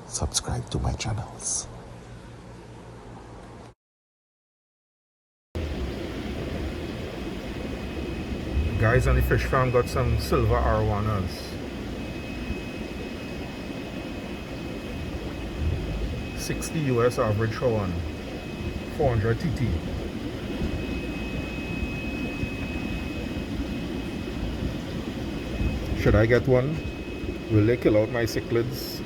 subscribe to my channels. Guys on the fish farm got some silver arowanas. $60 US average for one. 400 TT. Should I get one? Will they kill out my cichlids?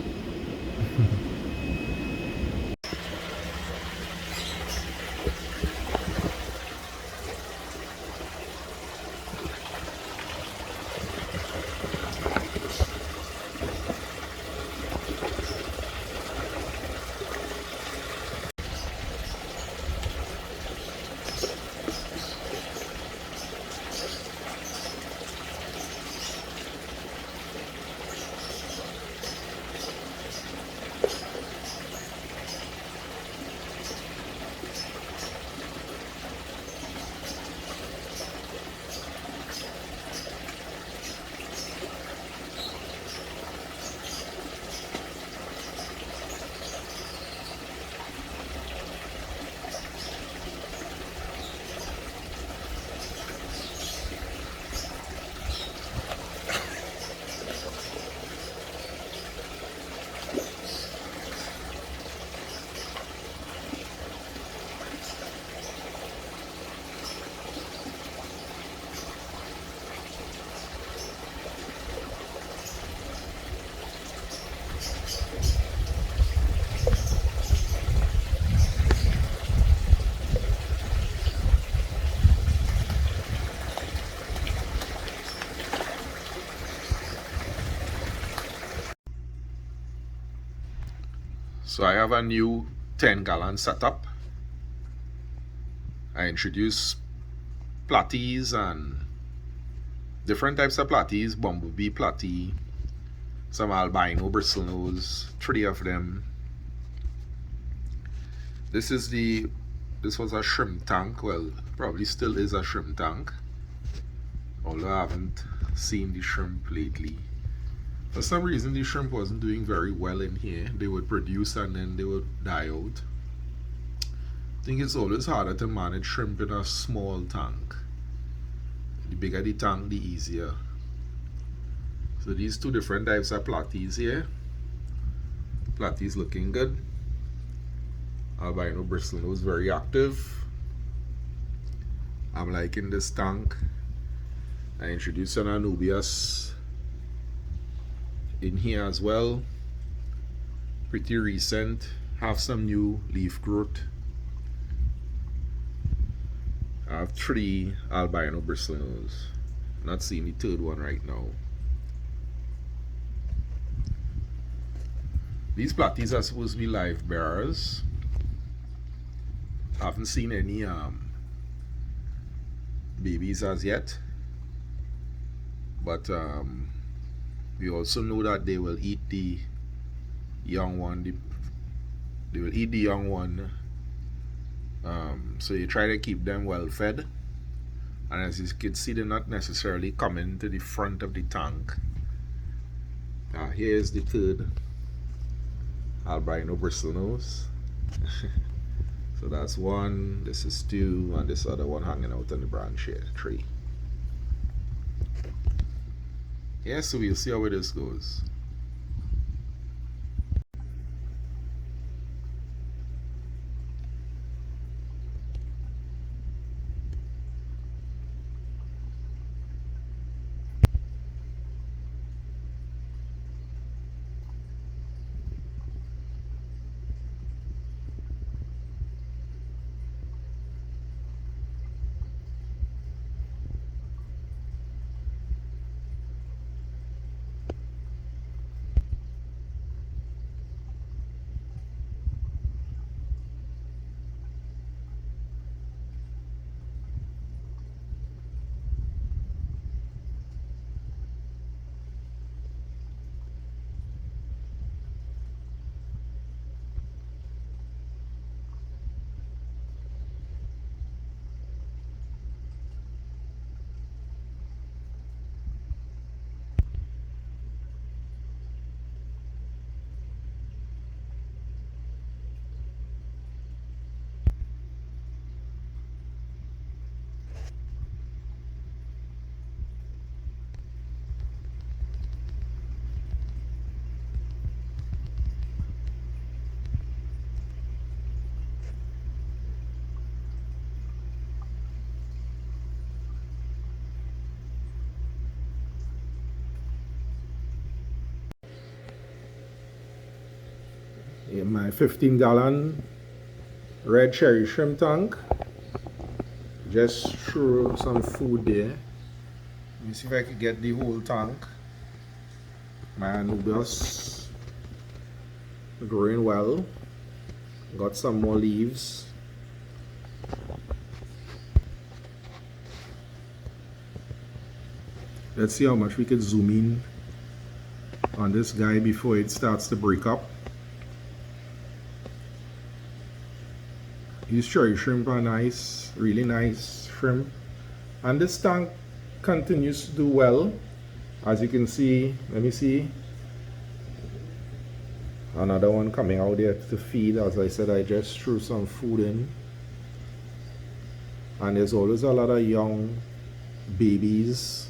So I have a new 10-gallon setup. I introduced platies and different types of platies, bumblebee platy, some albino bristlenose, 3 of them. This was a shrimp tank. Well, probably still is a shrimp tank, although I haven't seen the shrimp lately. For some reason the shrimp wasn't doing very well in here. They would produce and then they would die out. I think it's always harder to manage shrimp in a small tank. The bigger the tank, the easier. So these 2 different types of platies here. Platies looking good. Albino bristlenose very active. I'm liking this tank. I introduced an Anubias in here as well. Pretty recent. Have some new leaf growth. I have 3 albino bristlenose. Not seeing the 3rd one right now. These platies are supposed to be live bearers. I haven't seen any babies as yet, but we also know that they will eat the young one. They will eat the young one. So you try to keep them well fed, and as you can see, they're not necessarily coming to the front of the tank. Here's the 3rd albino bristlenose. So that's 1, this is 2, and this other one hanging out on the branch here, 3. Yeah, so we'll see how this goes. in my 15-gallon red cherry shrimp tank. Just throw some food there. Let me see if I can get the whole tank. My Anubias growing well. Got some more leaves. Let's see how much we can zoom in on this guy before it starts to break up. These cherry shrimp are nice, really nice shrimp. And this tank continues to do well. As you can see, let me see. Another one coming out there to feed. As I said, I just threw some food in. And there's always a lot of young babies.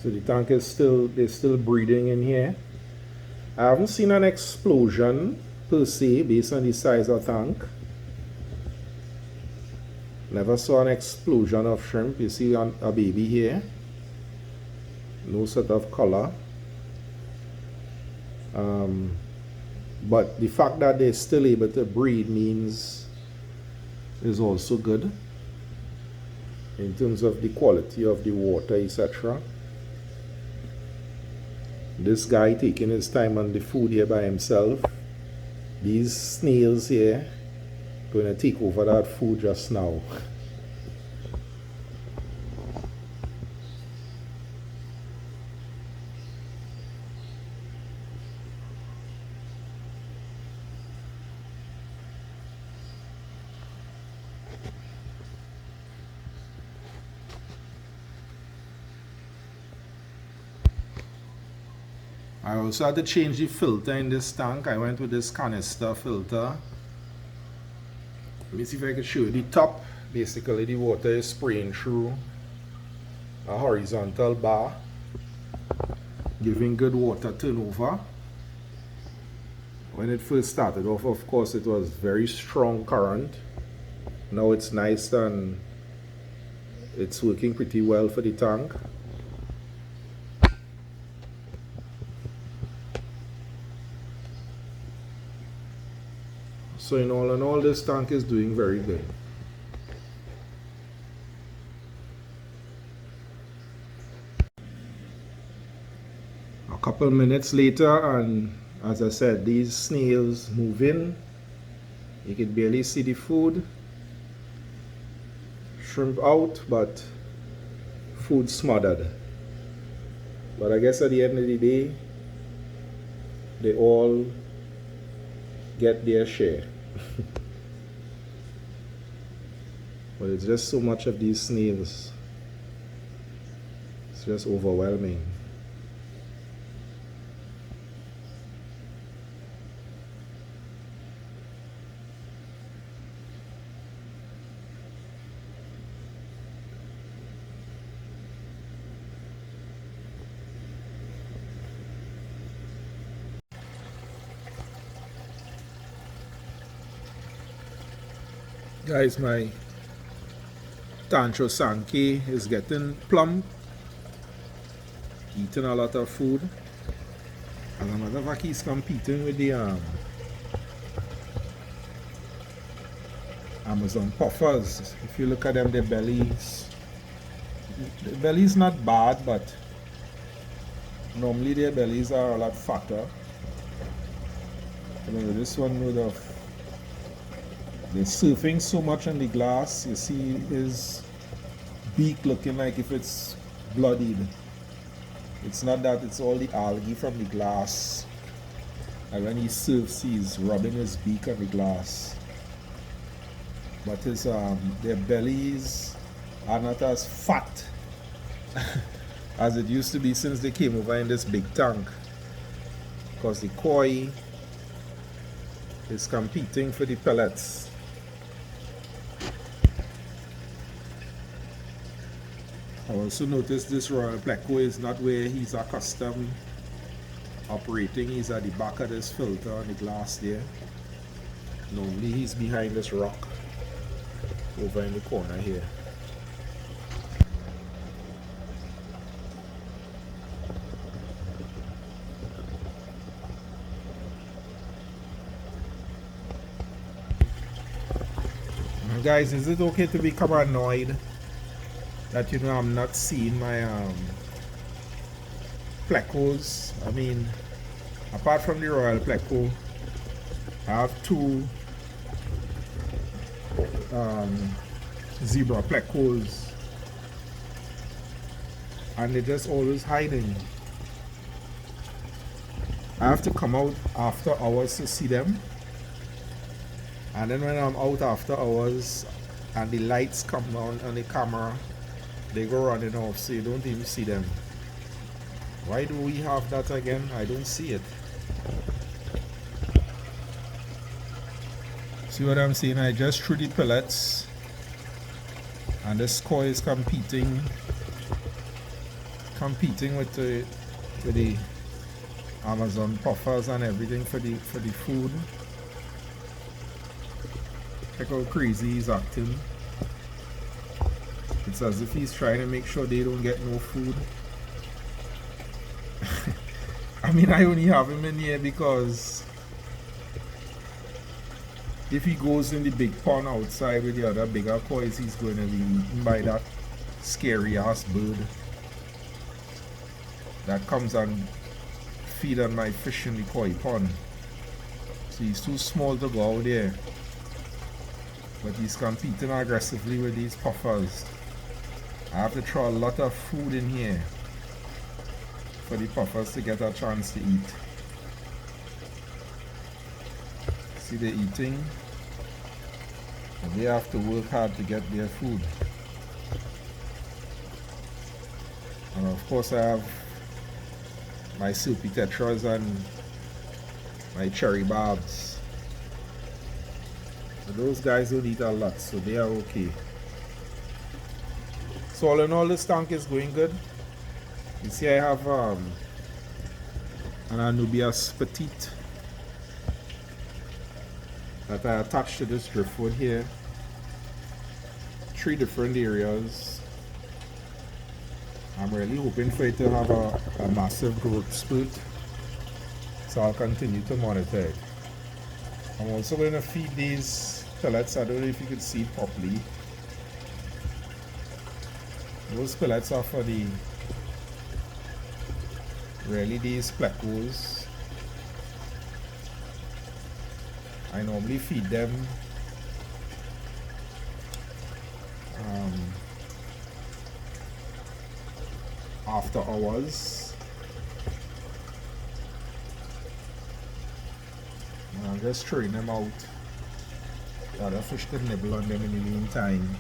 So the tank is they're still breeding in here. I haven't seen an explosion per se based on the size of the tank. Never saw an explosion of shrimp. You see a baby here. No sort of color. But the fact that they're still able to breed means is also good in terms of the quality of the water, etc. This guy taking his time on the food here by himself. These snails here going to take over that food just now. I also had to change the filter in this tank. I went with this canister filter. Let me see if I can show you the top. Basically the water is spraying through a horizontal bar, giving good water turnover. When it first started off, of course, it was very strong current. Now it's nice and it's working pretty well for the tank. So in all, this tank is doing very good. A couple minutes later, and as I said, these snails move in. You can barely see the food. Shrimp out, but food smothered. But I guess at the end of the day, they all get their share. But it's just so much of these snails. It's just overwhelming. Guys, my Tancho Sankey is getting plump, eating a lot of food. As a matter of fact, he's competing with the Amazon puffers. If you look at them, the belly's not bad, but normally their bellies are a lot fatter. This one would have. They're surfing so much on the glass. You see his beak looking like if it's bloodied. It's not that, it's all the algae from the glass. And when he surfs, he's rubbing his beak on the glass. But his their bellies are not as fat as it used to be since they came over in this big tank. Because the koi is competing for the pellets. I also noticed this Royal Pleco is not where he's accustomed operating. He's at the back of this filter on the glass there. Normally he's behind this rock over in the corner here. guys, is it okay to become annoyed that I'm not seeing my Plecos? I mean, apart from the Royal Pleco, I have two zebra Plecos, and they're just always hiding. I have to come out after hours to see them, and then when I'm out after hours and the lights come on the camera, they go running off, so you don't even see them. Why do we have that again? I don't see it. See what I'm saying? I just threw the pellets, and this koi is competing with the Amazon puffers and everything for the food. Check how crazy he's acting. It's as if he's trying to make sure they don't get no food. I mean, I only have him in here because if he goes in the big pond outside with the other bigger koi, he's going to be eaten by that scary ass bird that comes and feed on my fish in the koi pond. So he's too small to go out there, but he's competing aggressively with these puffers. I have to throw a lot of food in here for the puffers to get a chance to eat. See, they're eating, and they have to work hard to get their food. And of course I have my silky tetras and my cherry barbs. So those guys don't eat a lot, so they are okay. So all in all, this tank is going good. You see, I have an Anubias Petite that I attached to this driftwood here. 3 different areas. I'm really hoping for it to have a massive growth spurt, so I'll continue to monitor it. I'm also going to feed these pellets. I don't know if you can see it properly. Those pellets are for these Plecos. I normally feed them after hours. And I'm just throwing them out. The other fish could nibble on them in the meantime.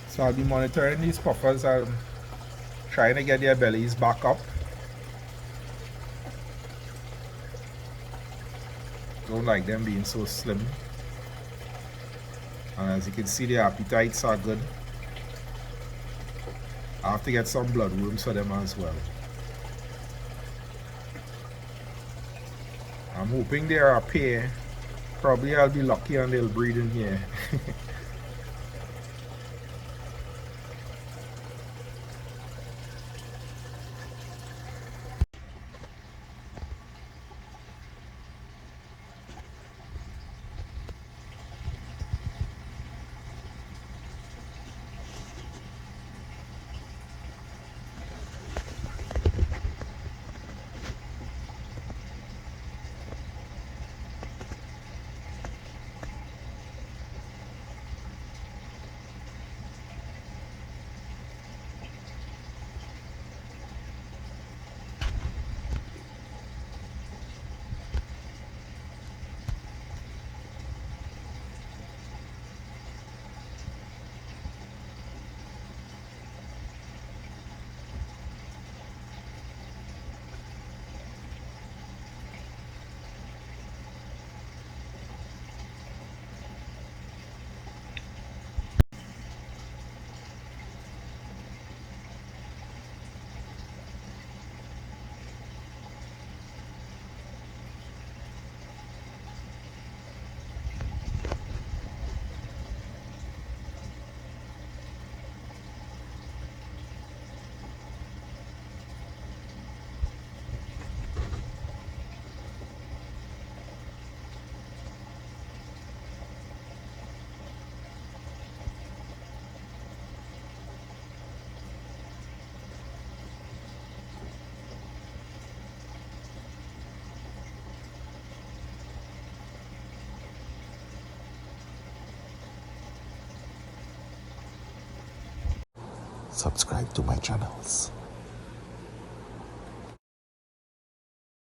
So I'll be monitoring these puffers. I'm trying to get their bellies back up. Don't like them being so slim. And as you can see, their appetites are good. I have to get some bloodworms for them as well. I'm hoping they are a pair. Probably I'll be lucky and they'll breed in here. subscribe to my channels.